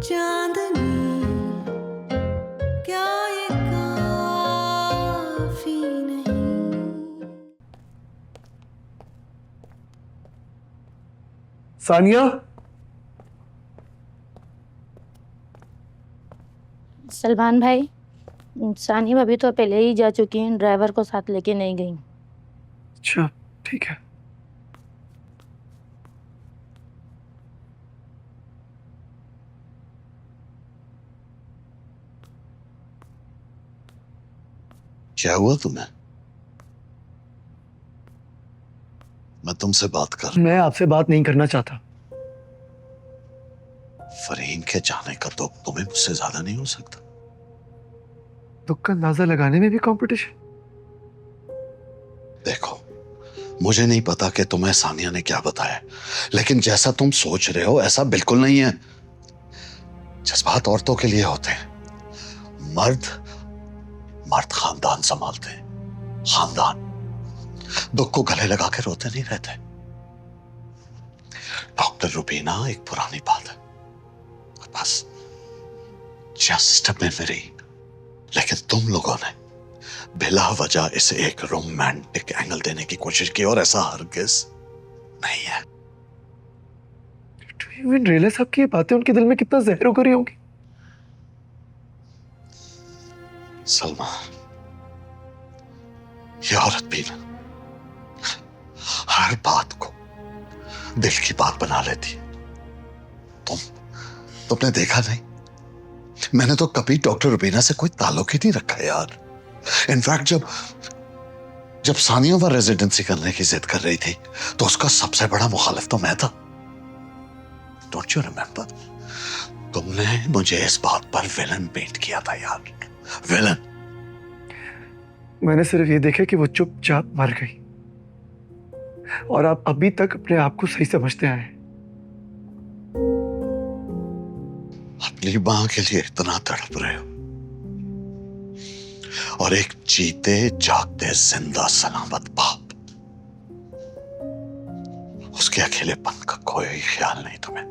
चांदनी क्या ये काफी नहीं। सानिया, सलमान भाई, सानिया अभी तो पहले ही जा चुकी हैं, ड्राइवर को साथ लेके नहीं गई। अच्छा ठीक है। क्या हुआ तुम्हें? मैं तुमसे बात कर। मैं आपसे बात नहीं करना चाहता। फरीन के जाने का दुख तुम्हें मुझसे ज्यादा नहीं हो सकता। दुख का अंदाजा लगाने में भी कंपटीशन। देखो, मुझे नहीं पता कि तुम्हें सानिया ने क्या बताया, लेकिन जैसा तुम सोच रहे हो ऐसा बिल्कुल नहीं है। जज्बात औरतों के लिए होते हैं, मर्द मर्द खानदान संभालते हैं। खानदान दुख को गले लगा के रोते नहीं रहते। डॉक्टर रुबीना एक पुरानी बात है, बस जस्ट अ मेमोरी। लेकिन तुम लोगों ने बिला वजह इसे एक रोमांटिक एंगल देने की कोशिश की, और ऐसा हरगिज नहीं है। इवन रियलाइज आपकी ये बातें उनके दिल में कितना जहर उगरी होंगी। सलमा, ये औरत भी ना हर बात को दिल की बात बना लेती है। तुमने देखा नहीं, मैंने तो कभी डॉक्टर रुबीना से कोई ताल्लुक ही नहीं रखा यार। इनफैक्ट जब सानिया वहां रेजिडेंसी करने की जिद कर रही थी तो उसका सबसे बड़ा मुखालिफ तो मैं था। Don't you remember? तुमने मुझे इस बात पर विलन पेंट किया था यार, विलन। मैंने सिर्फ ये देखा कि वो चुपचाप मर गई, और आप अभी तक अपने आप को सही समझते आए। अपनी मां के लिए इतना तड़प रहे हो, और एक जीते जागते जिंदा सलामत बाप, उसके अकेलेपन का कोई ख्याल नहीं तुम्हें।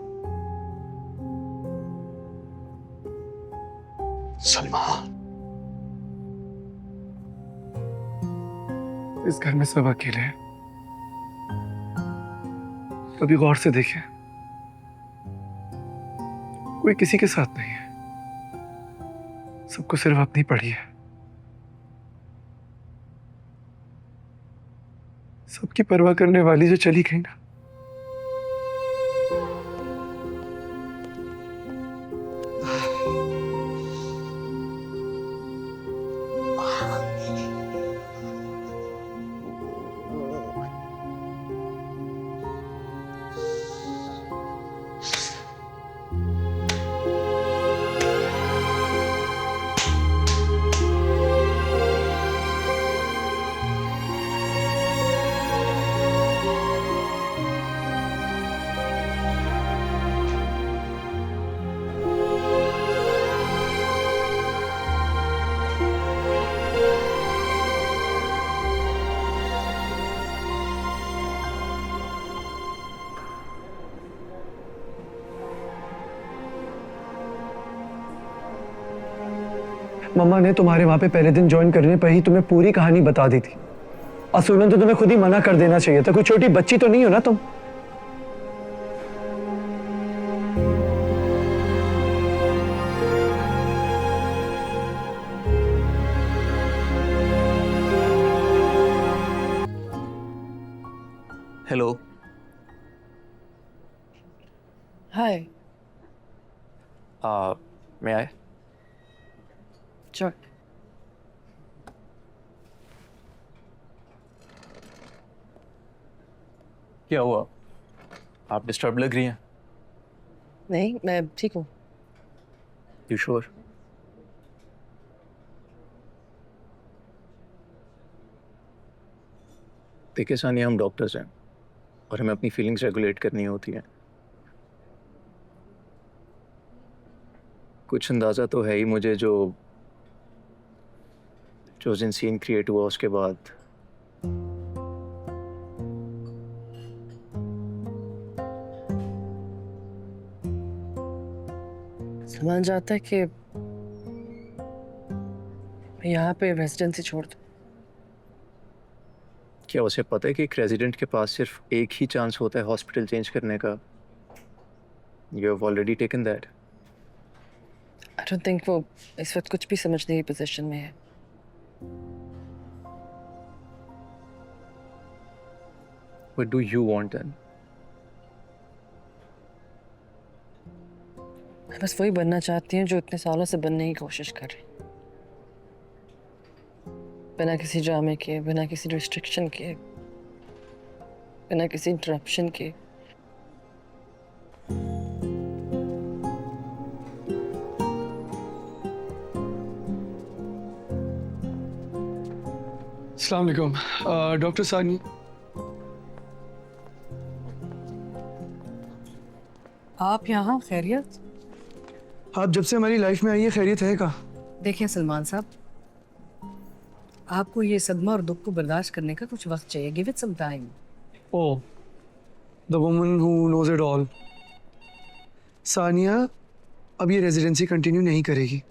सलमा, इस घर में सब अकेले हैं। कभी गौर से देखें, कोई किसी के साथ नहीं है। सबको सिर्फ अपनी पड़ी है। सबकी परवाह करने वाली जो चली गई ना, मम्मा ने तुम्हारे वहां पे पहले दिन ज्वाइन करने पर ही तुम्हें पूरी कहानी बता दी थी। असूलन तो तुम्हें खुद ही मना कर देना चाहिए था। कोई छोटी बच्ची तो नहीं हो ना तुम। हेलो। Hi. मैं आए? Sure. क्या हुआ? आप डिस्टर्ब लग रही हैं। नहीं, मैं ठीक हूँ। You sure? देखिए सानिया, हम डॉक्टर्स हैं और हमें अपनी फीलिंग्स रेगुलेट करनी होती हैं। कुछ अंदाज़ा तो है ही मुझे जो जिन सीन क्रिएट हुआ उसके बाद। सलमान चाहता है कि मैं यहाँ पे रेजिडेंसी छोड़ दूँ। क्या उसे पता है कि एक रेजिडेंट के पास सिर्फ एक ही चांस होता है हॉस्पिटल चेंज करने का? You have already taken that. I don't think वो इस वक्त कुछ भी समझने की पोजीशन में है। What do you want then? मैं बस वही बनना चाहती हूँ जो इतने सालों से बनने की कोशिश कर रही हूँ, बिना किसी ड्रामे के, बिना किसी रिस्ट्रिक्शन के, बिना किसी इंटरप्शन के। अस्सलाम वालेकुम डॉक्टर सानी। आप यहाँ खैरियत? आप जब से हमारी लाइफ में आई है खैरियत है का? देखिए सलमान साहब, आपको ये सदमा और दुख को बर्दाश्त करने का कुछ वक्त चाहिए। Give it some time. Oh, the woman who knows it all. Sania अब ये रेजिडेंसी कंटिन्यू नहीं करेगी।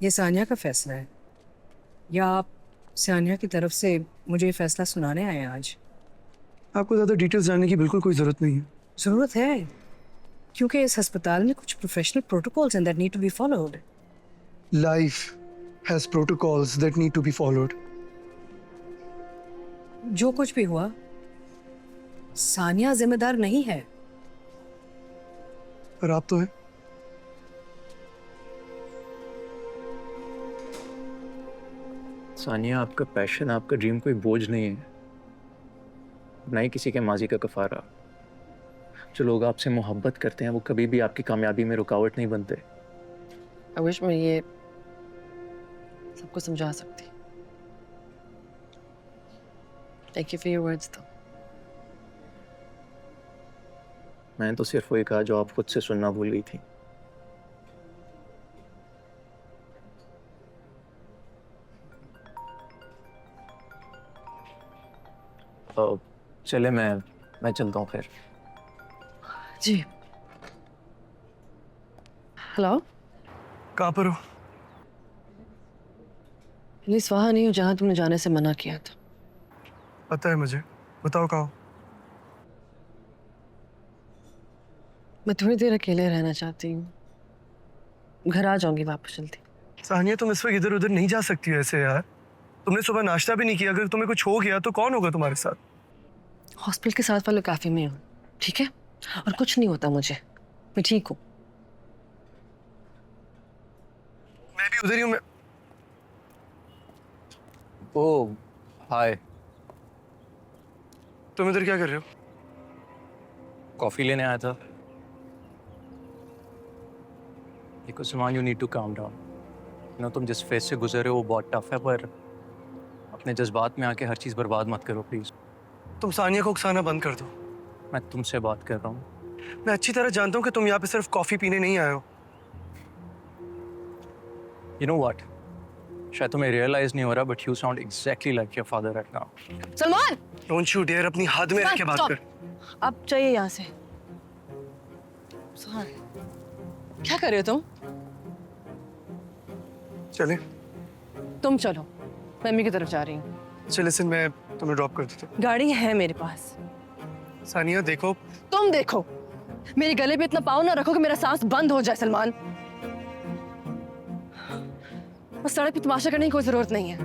ये सानिया का फैसला है, या आप सानिया की तरफ से मुझे ये फैसला सुनाने आए हैं आज? आपको ज़्यादा डिटेल्स जानने की बिल्कुल कोई ज़रूरत नहीं है। ज़रूरत है, क्योंकि इस अस्पताल में कुछ प्रोफेशनल प्रोटोकॉल्स हैं that need to be followed. Life has protocols that need to be followed. जो कुछ भी हुआ, सानिया जिम्मेदार नहीं है। पर आप तो हैं। सानिया, आपका पैशन, आपका ड्रीम कोई बोझ नहीं है, ना ही किसी के माजी का कफारा। जो लोग आपसे मोहब्बत करते हैं वो कभी भी आपकी कामयाबी में रुकावट नहीं बनते। आई विश मैं ये सबको समझा सकती। Thank you for your words though। मैंने तो सिर्फ वही कहा जो आप खुद से सुनना भूल गई थी। चले, मैं चलता हूँ फिर। जी। हेलो, कहाँ पर हो? प्लीज वहाँ नहीं हूँ जहाँ तुमने जाने से मना किया था। पता है मुझे, बताओ कहाँ हो? मैं थोड़ी देर अकेले रहना चाहती हूँ, घर आ जाऊंगी वापस जल्दी। सानिया, तुम इस वक्त इधर उधर नहीं जा सकती हो ऐसे यार। तुमने सुबह नाश्ता भी नहीं किया। अगर तुम्हें कुछ हो गया तो कौन होगा तुम्हारे साथ? हॉस्पिटल के साथ वाले कैफे में हूँ, ठीक है? और कुछ नहीं होता मुझे, मैं ठीक हूँ। मैं भी उधर ही हूँ। मैं ओह हाय, तुम इधर क्या कर रहे हो? कॉफी लेने आया था। देखो Salman, you need to calm down. तुम जिस फेज से गुजर रहे हो वो बहुत टफ है, पर अपने जज्बात में आके हर चीज़ बर्बाद मत करो प्लीज़। तुम सानिया को उकसाना बंद कर दो। मैं तुमसे बात कर रहा हूँ। मैं अच्छी तरह जानता हूँ कि तुम यहाँ पे सिर्फ कॉफी पीने नहीं आए हो। यू नो व्हाट, शायद तुम्हें रियलाइज नहीं हो रहा, but you sound exactly like your father right now. Salman, don't you dare अपनी हद में रह के बात stop। कर। अब चाहिए यहाँ से। सलमान, क्या कर रहे हो तुम? चले तुम चलो, मैं अम्मी की तरफ जा रही हूँ। चले सिन, मैं तुम्हें ड्रॉप कर देता हूँ। गाड़ी है मेरे पास। सानिया देखो, तुम देखो, मेरे गले पे इतना पाँव ना रखो कि मेरा सांस बंद हो जाए। सलमान, बस सड़क पे तमाशा करने की कोई जरूरत नहीं है।